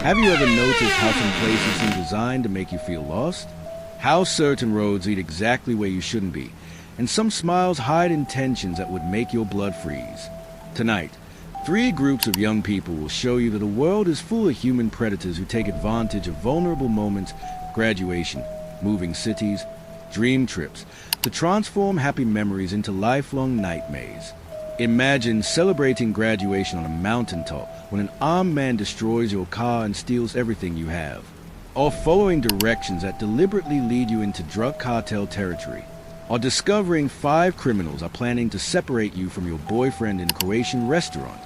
Have you ever noticed how some places seem designed to make you feel lost? How certain roads lead exactly where you shouldn't be, and some smiles hide intentions that would make your blood freeze. Tonight, 3 groups of young people will show you that the world is full of human predators who take advantage of vulnerable moments, graduation, moving cities, dream trips, to transform happy memories into lifelong nightmares. Imagine celebrating graduation on a mountaintop when an armed man destroys your car and steals everything you have. Or following directions that deliberately lead you into drug cartel territory. Or discovering 5 criminals are planning to separate you from your boyfriend in a Croatian restaurant.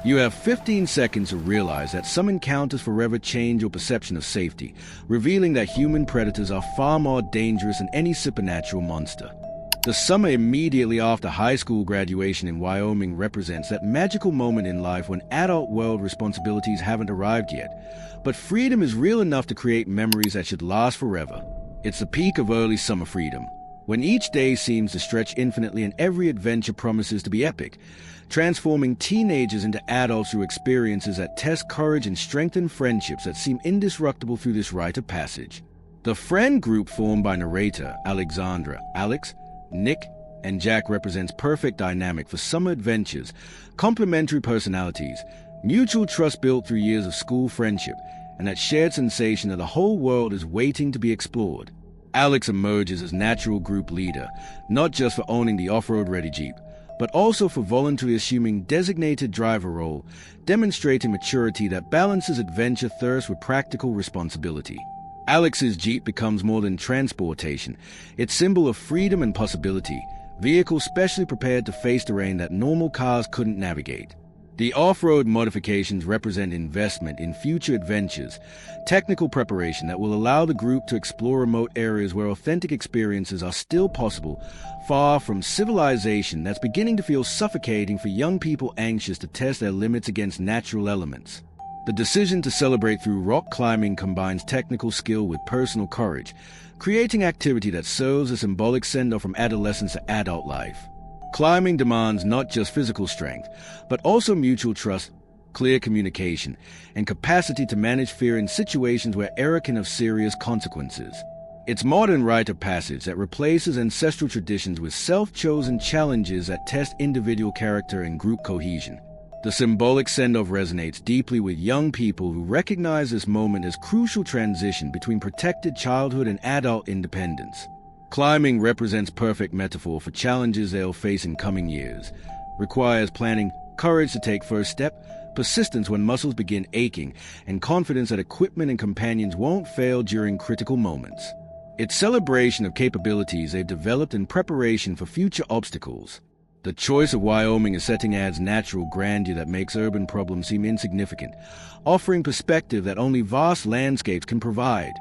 You have 15 seconds to realize that some encounters forever change your perception of safety, revealing that human predators are far more dangerous than any supernatural monster. The summer immediately after high school graduation in Wyoming represents that magical moment in life when adult world responsibilities haven't arrived yet, but freedom is real enough to create memories that should last forever. It's the peak of early summer freedom, when each day seems to stretch infinitely and every adventure promises to be epic, transforming teenagers into adults through experiences that test courage and strengthen friendships that seem indestructible through this rite of passage. The friend group formed by narrator Alexandra, Alex, Nick, and Jack represents perfect dynamic for summer adventures, complementary personalities, mutual trust built through years of school friendship, and that shared sensation that the whole world is waiting to be explored. Alex emerges as natural group leader, not just for owning the off-road ready Jeep, but also for voluntarily assuming designated driver role, demonstrating maturity that balances adventure thirst with practical responsibility. Alex's Jeep becomes more than transportation. It's symbol of freedom and possibility, vehicle specially prepared to face terrain that normal cars couldn't navigate. The off-road modifications represent investment in future adventures, technical preparation that will allow the group to explore remote areas where authentic experiences are still possible, far from civilization that's beginning to feel suffocating for young people anxious to test their limits against natural elements. The decision to celebrate through rock climbing combines technical skill with personal courage, creating activity that serves a symbolic send-off from adolescence to adult life. Climbing demands not just physical strength, but also mutual trust, clear communication, and capacity to manage fear in situations where error can have serious consequences. It's modern rite of passage that replaces ancestral traditions with self-chosen challenges that test individual character and group cohesion. The symbolic send-off resonates deeply with young people who recognize this moment as crucial transition between protected childhood and adult independence. Climbing represents perfect metaphor for challenges they'll face in coming years. Requires planning, courage to take first step, persistence when muscles begin aching, and confidence that equipment and companions won't fail during critical moments. It's celebration of capabilities they've developed in preparation for future obstacles. The choice of Wyoming as setting adds natural grandeur that makes urban problems seem insignificant, offering perspective that only vast landscapes can provide.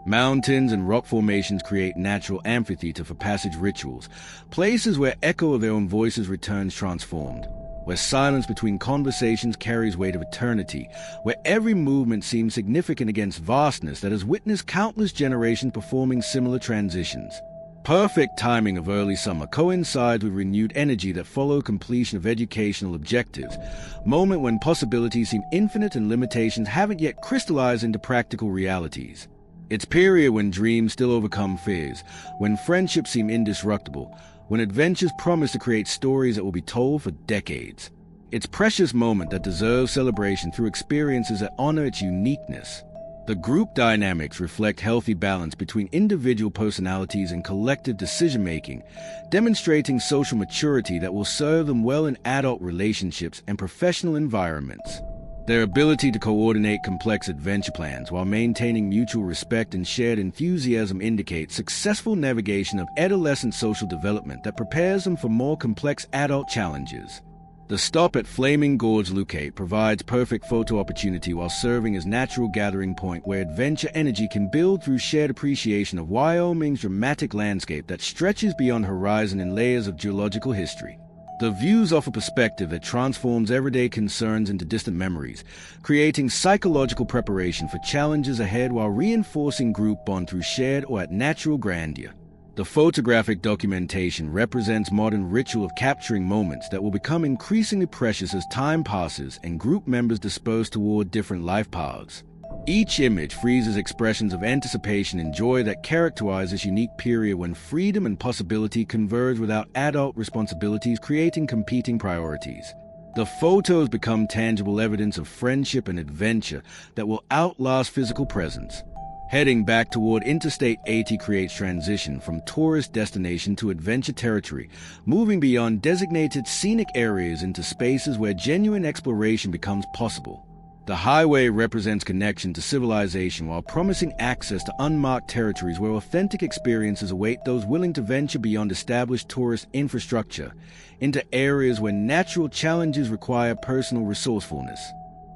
Mountains and rock formations create natural amphitheater for passage rituals, places where echo of their own voices returns transformed, where silence between conversations carries weight of eternity, where every movement seems significant against vastness that has witnessed countless generations performing similar transitions. Perfect timing of early summer coincides with renewed energy that follow completion of educational objectives, moment when possibilities seem infinite and limitations haven't yet crystallized into practical realities. It's period when dreams still overcome fears, when friendships seem indestructible, when adventures promise to create stories that will be told for decades. It's precious moment that deserves celebration through experiences that honor its uniqueness. The group dynamics reflect healthy balance between individual personalities and collective decision-making, demonstrating social maturity that will serve them well in adult relationships and professional environments. Their ability to coordinate complex adventure plans while maintaining mutual respect and shared enthusiasm indicates successful navigation of adolescent social development that prepares them for more complex adult challenges. The stop at Flaming Gorge Leucate provides perfect photo opportunity while serving as natural gathering point where adventure energy can build through shared appreciation of Wyoming's dramatic landscape that stretches beyond horizon in layers of geological history. The views offer perspective that transforms everyday concerns into distant memories, creating psychological preparation for challenges ahead while reinforcing group bond through shared or at natural grandeur. The photographic documentation represents modern ritual of capturing moments that will become increasingly precious as time passes and group members disperse toward different life paths. Each image freezes expressions of anticipation and joy that characterize this unique period when freedom and possibility converge without adult responsibilities, creating competing priorities. The photos become tangible evidence of friendship and adventure that will outlast physical presence. Heading back toward Interstate 80 creates transition from tourist destination to adventure territory, moving beyond designated scenic areas into spaces where genuine exploration becomes possible. The highway represents connection to civilization while promising access to unmarked territories where authentic experiences await those willing to venture beyond established tourist infrastructure into areas where natural challenges require personal resourcefulness.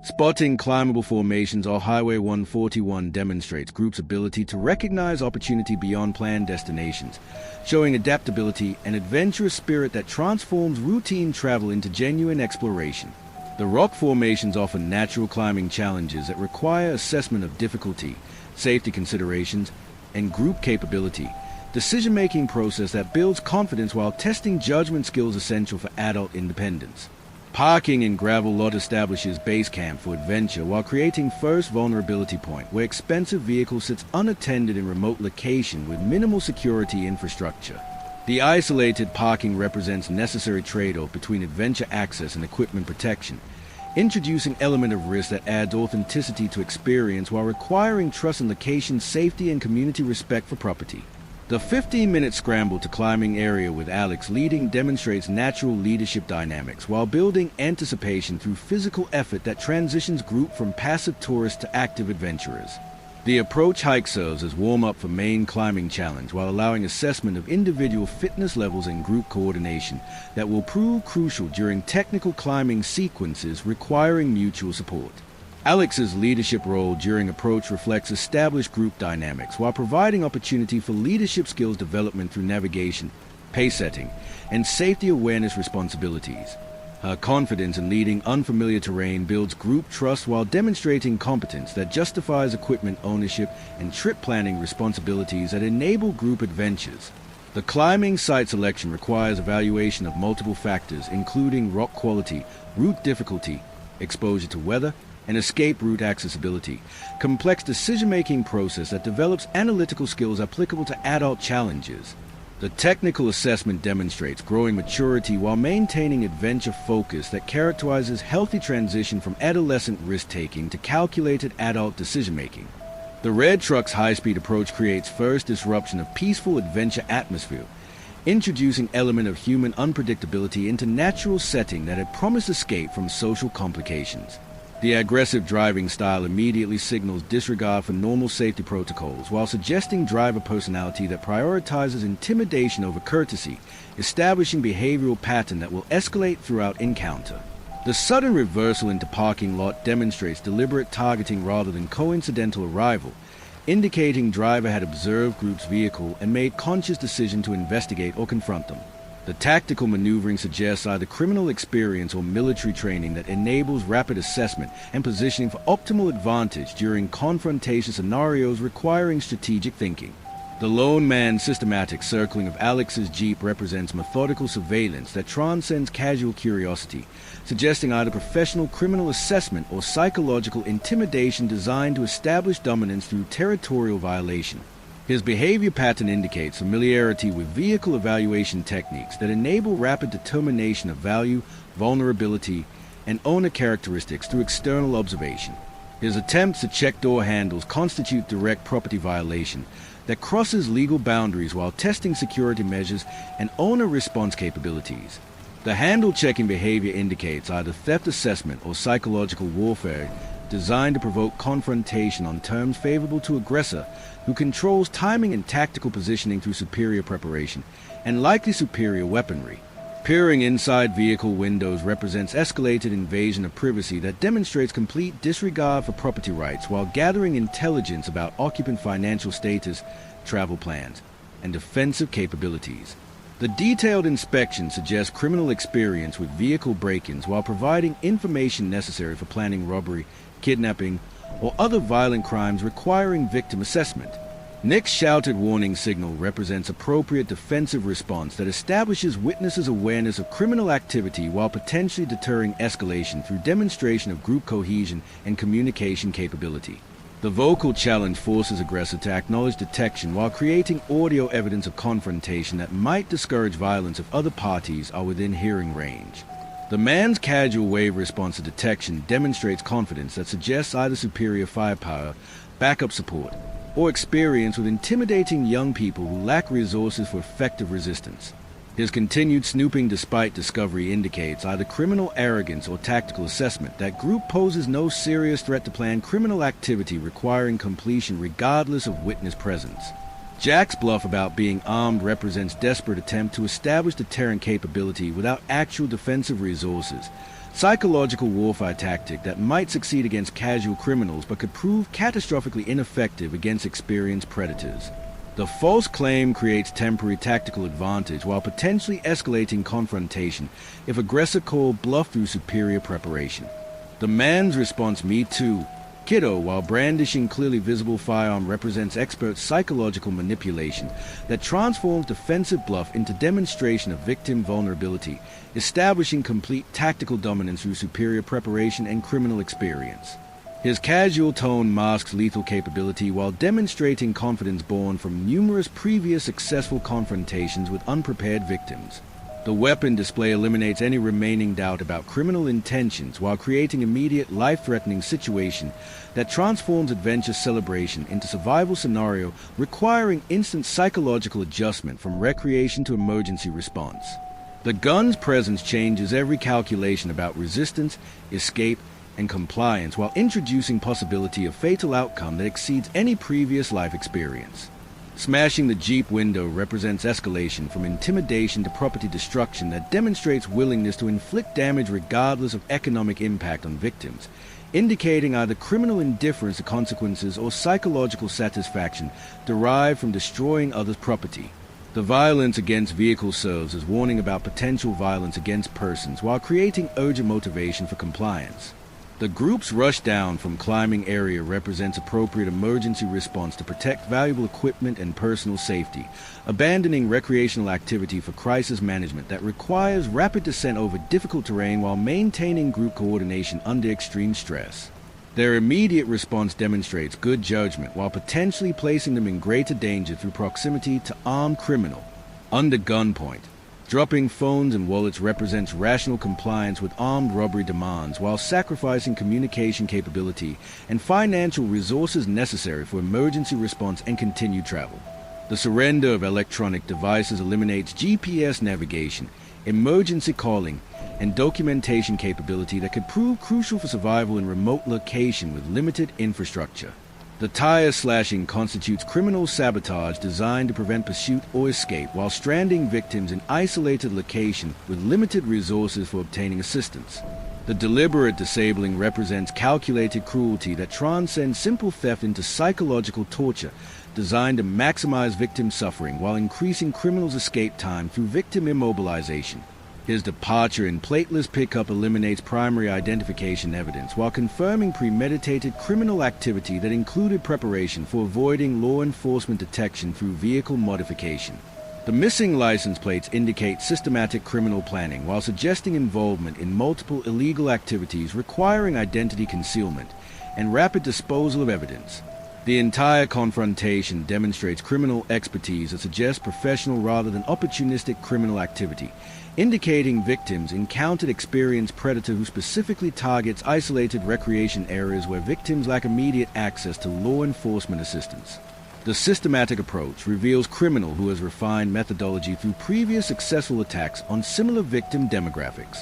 Spotting climbable formations on Highway 141 demonstrates groups' ability to recognize opportunity beyond planned destinations, showing adaptability and adventurous spirit that transforms routine travel into genuine exploration. The rock formations offer natural climbing challenges that require assessment of difficulty, safety considerations, and group capability, decision-making process that builds confidence while testing judgment skills essential for adult independence. Parking in gravel lot establishes base camp for adventure while creating first vulnerability point where expensive vehicle sits unattended in remote location with minimal security infrastructure. The isolated parking represents necessary trade-off between adventure access and equipment protection, introducing element of risk that adds authenticity to experience while requiring trust in location safety and community respect for property. The 15-minute scramble to climbing area with Alex leading demonstrates natural leadership dynamics while building anticipation through physical effort that transitions group from passive tourists to active adventurers. The approach hike serves as warm-up for main climbing challenge while allowing assessment of individual fitness levels and group coordination that will prove crucial during technical climbing sequences requiring mutual support. Alex's leadership role during approach reflects established group dynamics while providing opportunity for leadership skills development through navigation, pace setting, and safety awareness responsibilities. Her confidence in leading unfamiliar terrain builds group trust while demonstrating competence that justifies equipment ownership and trip planning responsibilities that enable group adventures. The climbing site selection requires evaluation of multiple factors, including rock quality, route difficulty, exposure to weather, and escape route accessibility, complex decision-making process that develops analytical skills applicable to adult challenges. The technical assessment demonstrates growing maturity while maintaining adventure focus that characterizes healthy transition from adolescent risk-taking to calculated adult decision-making. The red truck's high-speed approach creates first disruption of peaceful adventure atmosphere, introducing element of human unpredictability into natural setting that had promised escape from social complications. The aggressive driving style immediately signals disregard for normal safety protocols while suggesting driver personality that prioritizes intimidation over courtesy, establishing behavioral pattern that will escalate throughout encounter. The sudden reversal into parking lot demonstrates deliberate targeting rather than coincidental arrival, indicating driver had observed group's vehicle and made conscious decision to investigate or confront them. The tactical maneuvering suggests either criminal experience or military training that enables rapid assessment and positioning for optimal advantage during confrontation scenarios requiring strategic thinking. The lone man's systematic circling of Alex's Jeep represents methodical surveillance that transcends casual curiosity, suggesting either professional criminal assessment or psychological intimidation designed to establish dominance through territorial violation. His behavior pattern indicates familiarity with vehicle evaluation techniques that enable rapid determination of value, vulnerability, and owner characteristics through external observation. His attempts to check door handles constitute direct property violation that crosses legal boundaries while testing security measures and owner response capabilities. The handle checking behavior indicates either theft assessment or psychological warfare designed to provoke confrontation on terms favorable to aggressor who controls timing and tactical positioning through superior preparation and likely superior weaponry. Peering inside vehicle windows represents escalated invasion of privacy that demonstrates complete disregard for property rights while gathering intelligence about occupant financial status, travel plans, and defensive capabilities. The detailed inspection suggests criminal experience with vehicle break-ins while providing information necessary for planning robbery, kidnapping, or other violent crimes requiring victim assessment. Nick's shouted warning signal represents appropriate defensive response that establishes witnesses' awareness of criminal activity while potentially deterring escalation through demonstration of group cohesion and communication capability. The vocal challenge forces aggressor to acknowledge detection while creating audio evidence of confrontation that might discourage violence if other parties are within hearing range. The man's casual wave response to detection demonstrates confidence that suggests either superior firepower, backup support, or experience with intimidating young people who lack resources for effective resistance. His continued snooping despite discovery indicates either criminal arrogance or tactical assessment that group poses no serious threat to planned criminal activity requiring completion regardless of witness presence. Jack's bluff about being armed represents desperate attempt to establish deterrent capability without actual defensive resources, psychological warfare tactic that might succeed against casual criminals but could prove catastrophically ineffective against experienced predators. The false claim creates temporary tactical advantage while potentially escalating confrontation if aggressor called bluff through superior preparation. The man's response, "Me too, kiddo," while brandishing clearly visible firearm represents expert psychological manipulation that transforms defensive bluff into demonstration of victim vulnerability, establishing complete tactical dominance through superior preparation and criminal experience. His casual tone masks lethal capability while demonstrating confidence born from numerous previous successful confrontations with unprepared victims. The weapon display eliminates any remaining doubt about criminal intentions while creating immediate life-threatening situation that transforms adventure celebration into survival scenario requiring instant psychological adjustment from recreation to emergency response. The gun's presence changes every calculation about resistance, escape, and compliance while introducing possibility of fatal outcome that exceeds any previous life experience. Smashing the Jeep window represents escalation from intimidation to property destruction that demonstrates willingness to inflict damage regardless of economic impact on victims, indicating either criminal indifference to consequences or psychological satisfaction derived from destroying others' property. The violence against vehicles serves as warning about potential violence against persons while creating urgent motivation for compliance. The group's rush down from climbing area represents appropriate emergency response to protect valuable equipment and personal safety, abandoning recreational activity for crisis management that requires rapid descent over difficult terrain while maintaining group coordination under extreme stress. Their immediate response demonstrates good judgment while potentially placing them in greater danger through proximity to armed criminal. Under gunpoint, dropping phones and wallets represents rational compliance with armed robbery demands while sacrificing communication capability and financial resources necessary for emergency response and continued travel. The surrender of electronic devices eliminates GPS navigation, emergency calling, and documentation capability that could prove crucial for survival in remote location with limited infrastructure. The tire slashing constitutes criminal sabotage designed to prevent pursuit or escape while stranding victims in isolated location with limited resources for obtaining assistance. The deliberate disabling represents calculated cruelty that transcends simple theft into psychological torture designed to maximize victim suffering while increasing criminals' escape time through victim immobilization. His departure in plateless pickup eliminates primary identification evidence while confirming premeditated criminal activity that included preparation for avoiding law enforcement detection through vehicle modification. The missing license plates indicate systematic criminal planning while suggesting involvement in multiple illegal activities requiring identity concealment and rapid disposal of evidence. The entire confrontation demonstrates criminal expertise that suggests professional rather than opportunistic criminal activity, indicating victims encountered experienced predator who specifically targets isolated recreation areas where victims lack immediate access to law enforcement assistance. The systematic approach reveals criminal who has refined methodology through previous successful attacks on similar victim demographics.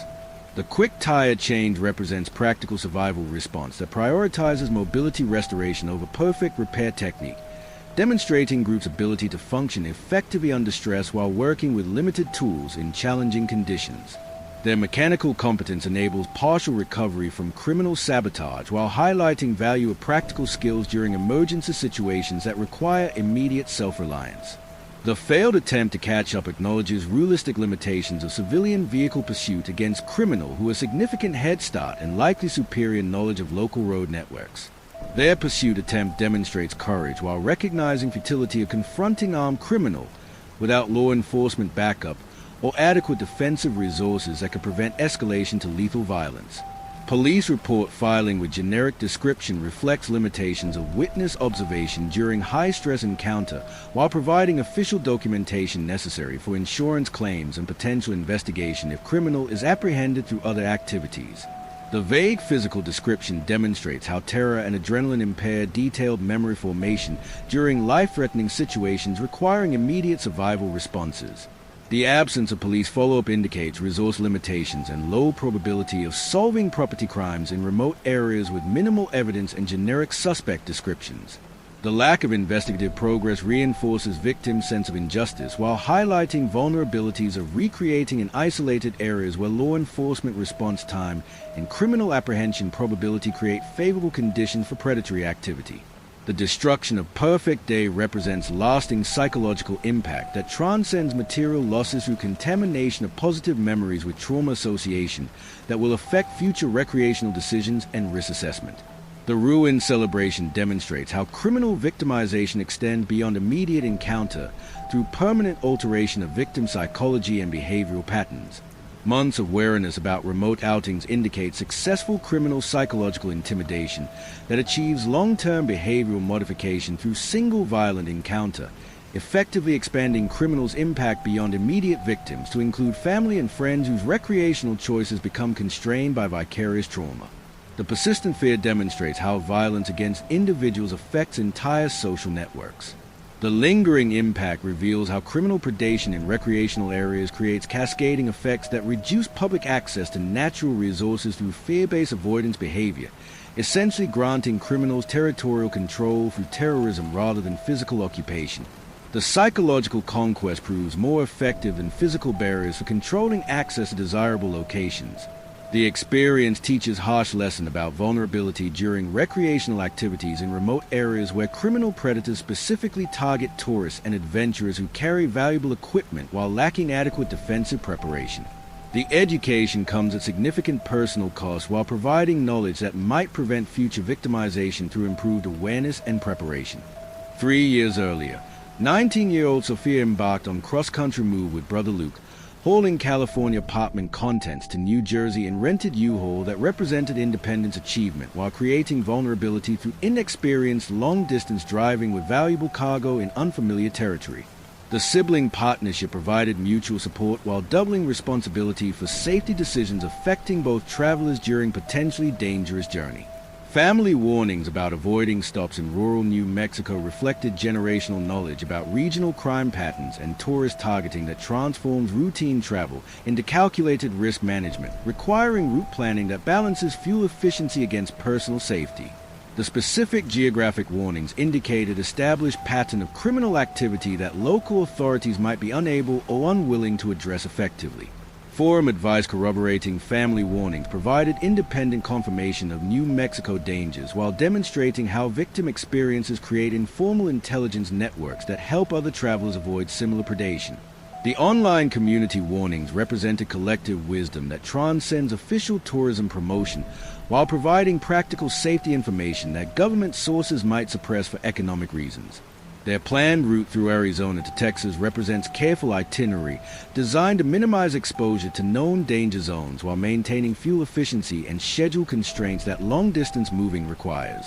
The quick tire change represents practical survival response that prioritizes mobility restoration over perfect repair technique, demonstrating group's ability to function effectively under stress while working with limited tools in challenging conditions. Their mechanical competence enables partial recovery from criminal sabotage while highlighting value of practical skills during emergency situations that require immediate self-reliance. The failed attempt to catch up acknowledges realistic limitations of civilian vehicle pursuit against criminal who have significant head start and likely superior knowledge of local road networks. Their pursuit attempt demonstrates courage while recognizing futility of confronting armed criminal without law enforcement backup or adequate defensive resources that could prevent escalation to lethal violence. Police report filing with generic description reflects limitations of witness observation during high-stress encounter while providing official documentation necessary for insurance claims and potential investigation if criminal is apprehended through other activities. The vague physical description demonstrates how terror and adrenaline impair detailed memory formation during life-threatening situations requiring immediate survival responses. The absence of police follow-up indicates resource limitations and low probability of solving property crimes in remote areas with minimal evidence and generic suspect descriptions. The lack of investigative progress reinforces victims' sense of injustice while highlighting vulnerabilities of recreating in isolated areas where law enforcement response time and criminal apprehension probability create favorable conditions for predatory activity. The destruction of Perfect Day represents lasting psychological impact that transcends material losses through contamination of positive memories with trauma association that will affect future recreational decisions and risk assessment. The ruin celebration demonstrates how criminal victimization extends beyond immediate encounter through permanent alteration of victim psychology and behavioral patterns. Months of wariness about remote outings indicate successful criminal psychological intimidation that achieves long-term behavioral modification through single violent encounter, effectively expanding criminals' impact beyond immediate victims to include family and friends whose recreational choices become constrained by vicarious trauma. The persistent fear demonstrates how violence against individuals affects entire social networks. The lingering impact reveals how criminal predation in recreational areas creates cascading effects that reduce public access to natural resources through fear-based avoidance behavior, essentially granting criminals territorial control through terrorism rather than physical occupation. The psychological conquest proves more effective than physical barriers for controlling access to desirable locations. The experience teaches harsh lesson about vulnerability during recreational activities in remote areas where criminal predators specifically target tourists and adventurers who carry valuable equipment while lacking adequate defensive preparation. The education comes at significant personal cost while providing knowledge that might prevent future victimization through improved awareness and preparation. 3 years earlier, 19-year-old Sophia embarked on cross-country move with brother Luke, hauling California apartment contents to New Jersey in rented U-Haul that represented independence achievement while creating vulnerability through inexperienced long-distance driving with valuable cargo in unfamiliar territory. The sibling partnership provided mutual support while doubling responsibility for safety decisions affecting both travelers during potentially dangerous journey. Family warnings about avoiding stops in rural New Mexico reflected generational knowledge about regional crime patterns and tourist targeting that transforms routine travel into calculated risk management, requiring route planning that balances fuel efficiency against personal safety. The specific geographic warnings indicated established pattern of criminal activity that local authorities might be unable or unwilling to address effectively. Forum advice corroborating family warnings provided independent confirmation of New Mexico dangers while demonstrating how victim experiences create informal intelligence networks that help other travelers avoid similar predation. The online community warnings represent a collective wisdom that transcends official tourism promotion while providing practical safety information that government sources might suppress for economic reasons. Their planned route through Arizona to Texas represents careful itinerary designed to minimize exposure to known danger zones while maintaining fuel efficiency and schedule constraints that long-distance moving requires.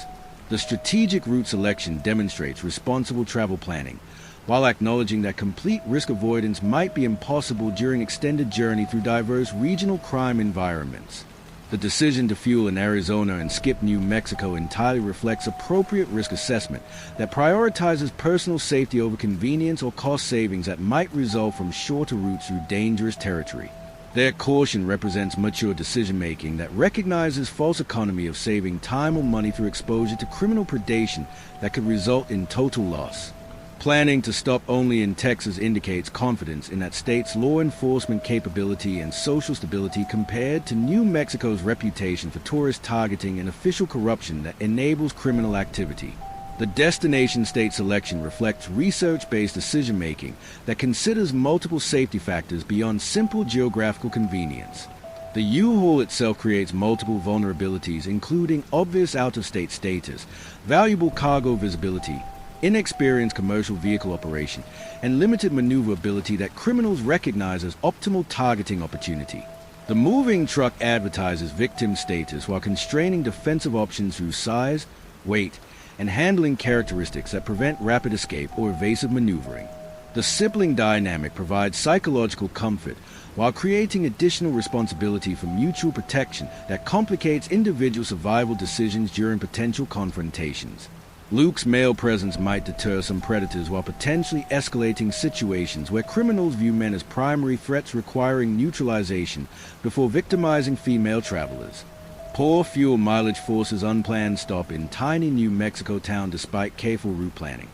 The strategic route selection demonstrates responsible travel planning, while acknowledging that complete risk avoidance might be impossible during extended journey through diverse regional crime environments. The decision to fuel in Arizona and skip New Mexico entirely reflects appropriate risk assessment that prioritizes personal safety over convenience or cost savings that might result from shorter routes through dangerous territory. Their caution represents mature decision-making that recognizes false economy of saving time or money through exposure to criminal predation that could result in total loss. Planning to stop only in Texas indicates confidence in that state's law enforcement capability and social stability compared to New Mexico's reputation for tourist targeting and official corruption that enables criminal activity. The destination state selection reflects research-based decision-making that considers multiple safety factors beyond simple geographical convenience. The U-Haul itself creates multiple vulnerabilities, including obvious out-of-state status, valuable cargo visibility, inexperienced commercial vehicle operation, and limited maneuverability that criminals recognize as optimal targeting opportunity. The The moving truck advertises victim status while constraining defensive options through size, weight, and handling characteristics that prevent rapid escape or evasive maneuvering. The sibling dynamic provides psychological comfort while creating additional responsibility for mutual protection that complicates individual survival decisions during potential confrontations. Luke's male presence might deter some predators while potentially escalating situations where criminals view men as primary threats requiring neutralization before victimizing female travelers. Poor fuel mileage forces unplanned stop in tiny New Mexico town despite careful route planning,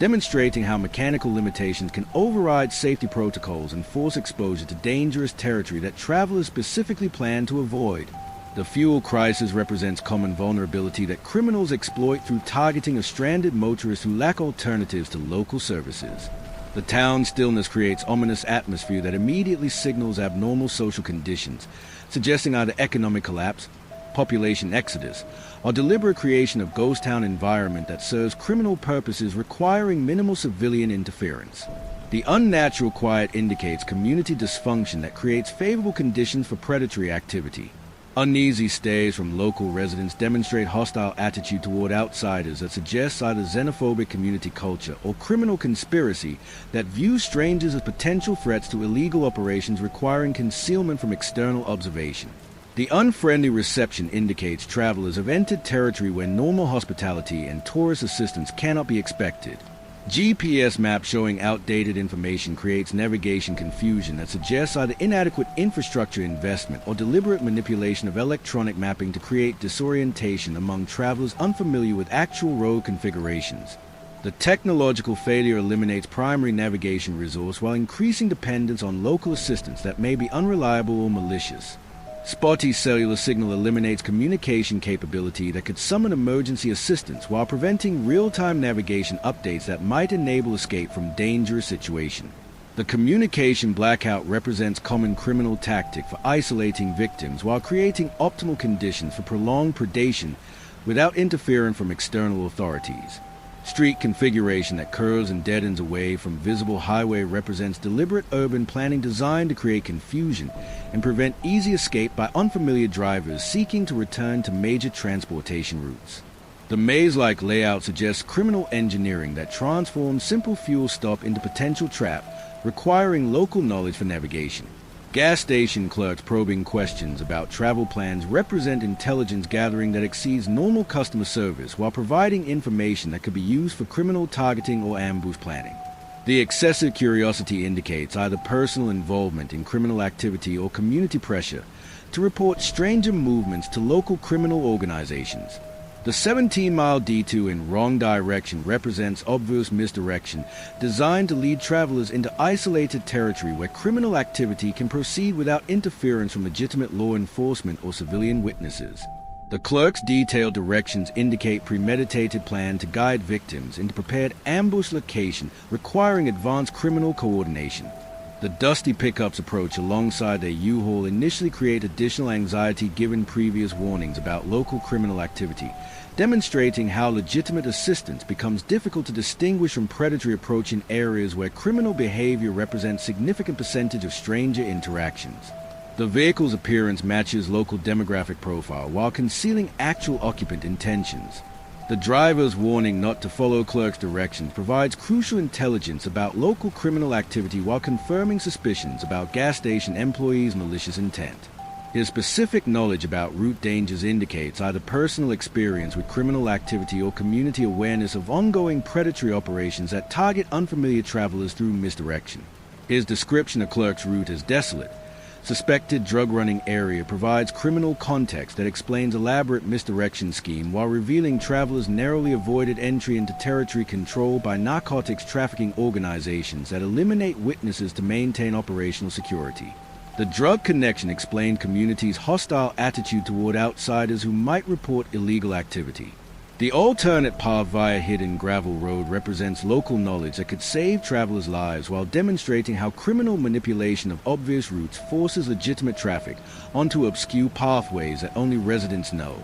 demonstrating how mechanical limitations can override safety protocols and force exposure to dangerous territory that travelers specifically plan to avoid. The fuel crisis represents common vulnerability that criminals exploit through targeting a stranded motorist who lack alternatives to local services. The town's stillness creates ominous atmosphere that immediately signals abnormal social conditions, suggesting either economic collapse, population exodus, or deliberate creation of ghost town environment that serves criminal purposes requiring minimal civilian interference. The unnatural quiet indicates community dysfunction that creates favorable conditions for predatory activity. Uneasy stares from local residents demonstrate hostile attitude toward outsiders that suggests either xenophobic community culture or criminal conspiracy that views strangers as potential threats to illegal operations requiring concealment from external observation. The unfriendly reception indicates travelers have entered territory where normal hospitality and tourist assistance cannot be expected. GPS maps showing outdated information creates navigation confusion that suggests either inadequate infrastructure investment or deliberate manipulation of electronic mapping to create disorientation among travelers unfamiliar with actual road configurations. The technological failure eliminates primary navigation resource while increasing dependence on local assistance that may be unreliable or malicious. Spotty cellular signal eliminates communication capability that could summon emergency assistance while preventing real-time navigation updates that might enable escape from dangerous situation. The communication blackout represents common criminal tactic for isolating victims while creating optimal conditions for prolonged predation without interference from external authorities. Street configuration that curves and deadens away from visible highway represents deliberate urban planning designed to create confusion and prevent easy escape by unfamiliar drivers seeking to return to major transportation routes. The maze-like layout suggests criminal engineering that transforms simple fuel stop into potential trap, requiring local knowledge for navigation. Gas station clerks probing questions about travel plans represent intelligence gathering that exceeds normal customer service while providing information that could be used for criminal targeting or ambush planning. The excessive curiosity indicates either personal involvement in criminal activity or community pressure to report stranger movements to local criminal organizations. The 17-mile detour in wrong direction represents obvious misdirection designed to lead travelers into isolated territory where criminal activity can proceed without interference from legitimate law enforcement or civilian witnesses. The clerk's detailed directions indicate premeditated plan to guide victims into prepared ambush location requiring advanced criminal coordination. The dusty pickups approach alongside their U-Haul initially create additional anxiety given previous warnings about local criminal activity, demonstrating how legitimate assistance becomes difficult to distinguish from predatory approach in areas where criminal behavior represents significant percentage of stranger interactions. The vehicle's appearance matches local demographic profile while concealing actual occupant intentions. The driver's warning not to follow clerk's directions provides crucial intelligence about local criminal activity while confirming suspicions about gas station employees' malicious intent. His specific knowledge about route dangers indicates either personal experience with criminal activity or community awareness of ongoing predatory operations that target unfamiliar travelers through misdirection. His description of clerk's route as desolate, suspected drug-running area provides criminal context that explains elaborate misdirection scheme while revealing travelers' narrowly avoided entry into territory controlled by narcotics trafficking organizations that eliminate witnesses to maintain operational security. The drug connection explained communities' hostile attitude toward outsiders who might report illegal activity. The alternate path via hidden gravel road represents local knowledge that could save travelers' lives while demonstrating how criminal manipulation of obvious routes forces legitimate traffic onto obscure pathways that only residents know.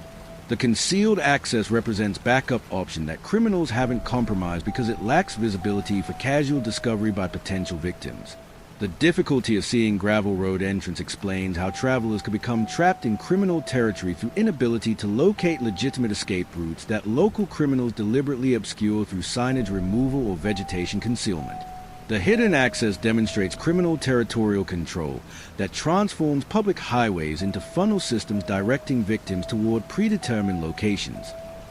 The concealed access represents backup option that criminals haven't compromised because it lacks visibility for casual discovery by potential victims. The difficulty of seeing gravel road entrance explains how travelers could become trapped in criminal territory through inability to locate legitimate escape routes that local criminals deliberately obscure through signage removal or vegetation concealment. The hidden access demonstrates criminal territorial control that transforms public highways into funnel systems directing victims toward predetermined locations.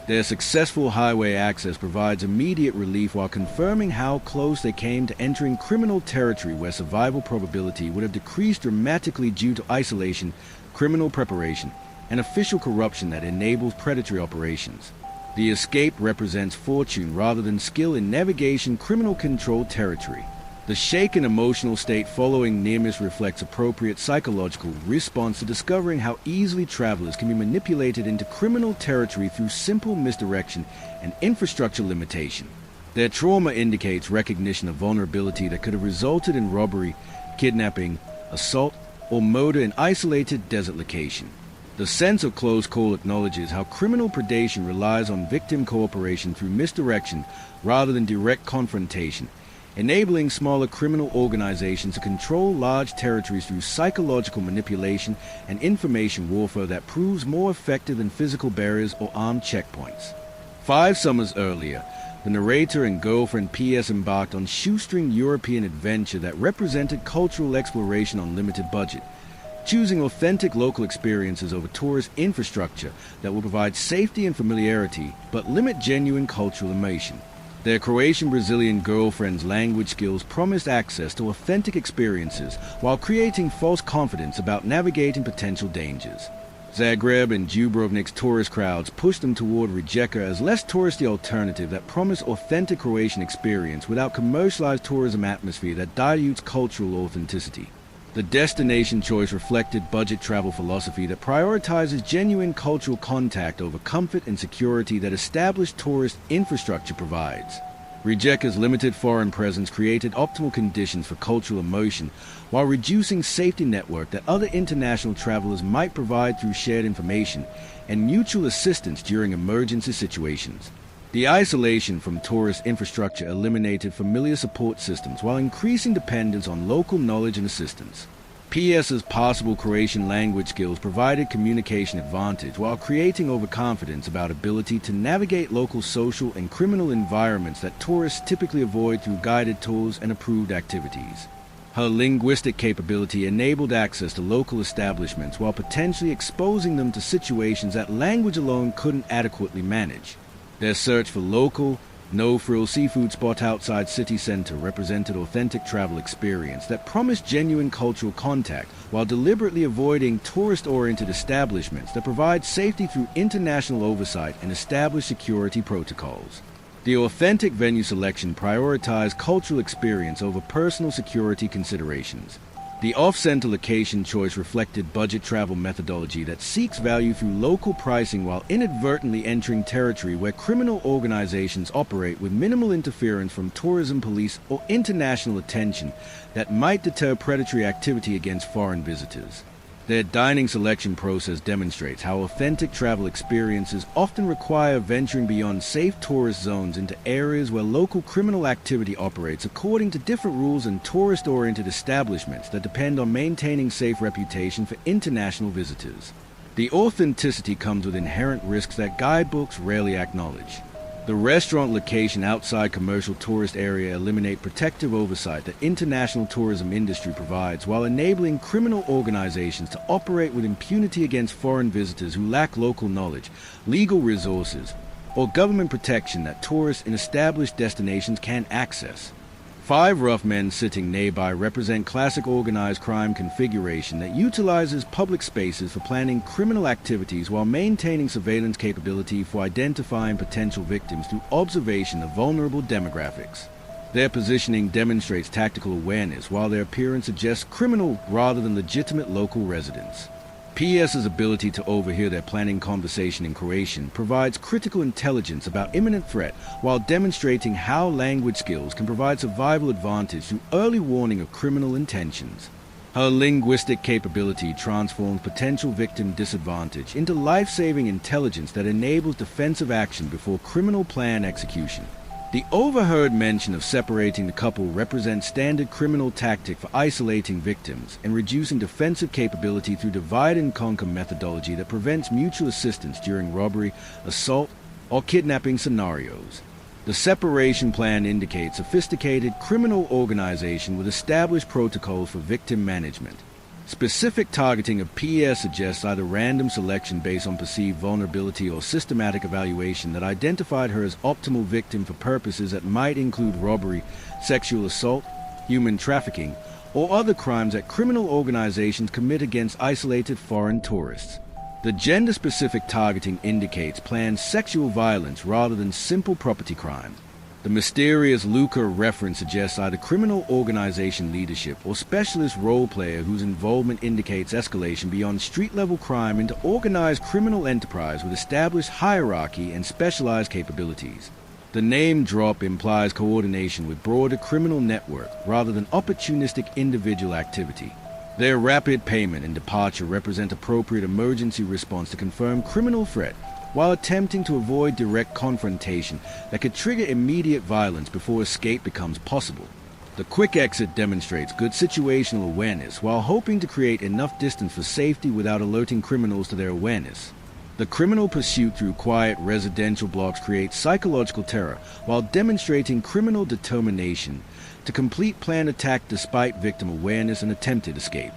Their successful highway access provides immediate relief while confirming how close they came to entering criminal territory where survival probability would have decreased dramatically due to isolation, criminal preparation, and official corruption that enables predatory operations. The escape represents fortune rather than skill in navigation criminal-controlled territory. The shaken emotional state following near-miss reflects appropriate psychological response to discovering how easily travelers can be manipulated into criminal territory through simple misdirection and infrastructure limitation. Their trauma indicates recognition of vulnerability that could have resulted in robbery, kidnapping, assault, or murder in isolated desert location. The sense of close call acknowledges how criminal predation relies on victim cooperation through misdirection rather than direct confrontation, enabling smaller criminal organizations to control large territories through psychological manipulation and information warfare that proves more effective than physical barriers or armed checkpoints. 5 summers earlier, the narrator and girlfriend P.S. embarked on shoestring European adventure that represented cultural exploration on limited budget, choosing authentic local experiences over tourist infrastructure that will provide safety and familiarity but limit genuine cultural immersion. Their Croatian-Brazilian girlfriend's language skills promised access to authentic experiences while creating false confidence about navigating potential dangers. Zagreb and Dubrovnik's tourist crowds pushed them toward Rijeka as less touristy alternative that promised authentic Croatian experience without commercialized tourism atmosphere that dilutes cultural authenticity. The destination choice reflected budget travel philosophy that prioritizes genuine cultural contact over comfort and security that established tourist infrastructure provides. Rijeka's limited foreign presence created optimal conditions for cultural immersion while reducing safety network that other international travelers might provide through shared information and mutual assistance during emergency situations. The isolation from tourist infrastructure eliminated familiar support systems while increasing dependence on local knowledge and assistance. P.S.'s possible Croatian language skills provided communication advantage while creating overconfidence about ability to navigate local social and criminal environments that tourists typically avoid through guided tours and approved activities. Her linguistic capability enabled access to local establishments while potentially exposing them to situations that language alone couldn't adequately manage. Their search for local, no-frill seafood spot outside city center represented authentic travel experience that promised genuine cultural contact while deliberately avoiding tourist-oriented establishments that provide safety through international oversight and established security protocols. The authentic venue selection prioritized cultural experience over personal security considerations. The off-center location choice reflected budget travel methodology that seeks value through local pricing while inadvertently entering territory where criminal organizations operate with minimal interference from tourism police or international attention that might deter predatory activity against foreign visitors. Their dining selection process demonstrates how authentic travel experiences often require venturing beyond safe tourist zones into areas where local criminal activity operates according to different rules and tourist-oriented establishments that depend on maintaining safe reputation for international visitors. The authenticity comes with inherent risks that guidebooks rarely acknowledge. The restaurant location outside commercial tourist area eliminate protective oversight that international tourism industry provides while enabling criminal organizations to operate with impunity against foreign visitors who lack local knowledge, legal resources, or government protection that tourists in established destinations can access. 5 rough men sitting nearby represent classic organized crime configuration that utilizes public spaces for planning criminal activities while maintaining surveillance capability for identifying potential victims through observation of vulnerable demographics. Their positioning demonstrates tactical awareness while their appearance suggests criminal rather than legitimate local residents. P.S.'s ability to overhear their planning conversation in Croatian provides critical intelligence about imminent threat while demonstrating how language skills can provide survival advantage through early warning of criminal intentions. Her linguistic capability transforms potential victim disadvantage into life-saving intelligence that enables defensive action before criminal plan execution. The overheard mention of separating the couple represents standard criminal tactic for isolating victims and reducing defensive capability through divide and conquer methodology that prevents mutual assistance during robbery, assault, or kidnapping scenarios. The separation plan indicates sophisticated criminal organization with established protocols for victim management. Specific targeting of PS suggests either random selection based on perceived vulnerability or systematic evaluation that identified her as optimal victim for purposes that might include robbery, sexual assault, human trafficking, or other crimes that criminal organizations commit against isolated foreign tourists. The gender-specific targeting indicates planned sexual violence rather than simple property crime. The mysterious Luca reference suggests either criminal organization leadership or specialist role player whose involvement indicates escalation beyond street-level crime into organized criminal enterprise with established hierarchy and specialized capabilities. The name drop implies coordination with broader criminal network rather than opportunistic individual activity. Their rapid payment and departure represent appropriate emergency response to confirm criminal threat, while attempting to avoid direct confrontation that could trigger immediate violence before escape becomes possible. The quick exit demonstrates good situational awareness while hoping to create enough distance for safety without alerting criminals to their awareness. The criminal pursuit through quiet residential blocks creates psychological terror while demonstrating criminal determination to complete planned attack despite victim awareness and attempted escape.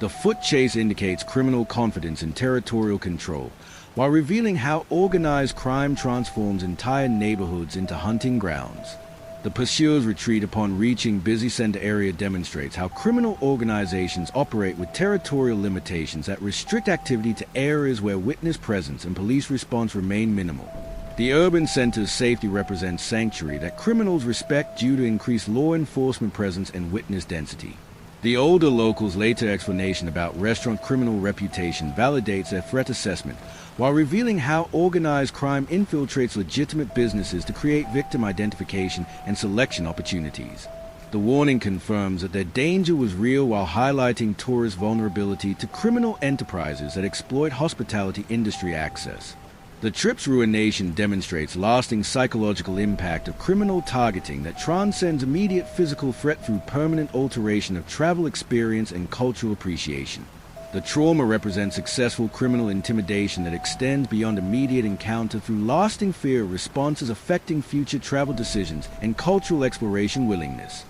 The foot chase indicates criminal confidence and territorial control, while revealing how organized crime transforms entire neighborhoods into hunting grounds. The pursuer's retreat upon reaching busy center area demonstrates how criminal organizations operate with territorial limitations that restrict activity to areas where witness presence and police response remain minimal. The urban center's safety represents sanctuary that criminals respect due to increased law enforcement presence and witness density. The older locals' later explanation about restaurant criminal reputation validates their threat assessment, while revealing how organized crime infiltrates legitimate businesses to create victim identification and selection opportunities. The warning confirms that their danger was real while highlighting tourist vulnerability to criminal enterprises that exploit hospitality industry access. The trip's ruination demonstrates lasting psychological impact of criminal targeting that transcends immediate physical threat through permanent alteration of travel experience and cultural appreciation. The trauma represents successful criminal intimidation that extends beyond immediate encounter through lasting fear responses affecting future travel decisions and cultural exploration willingness.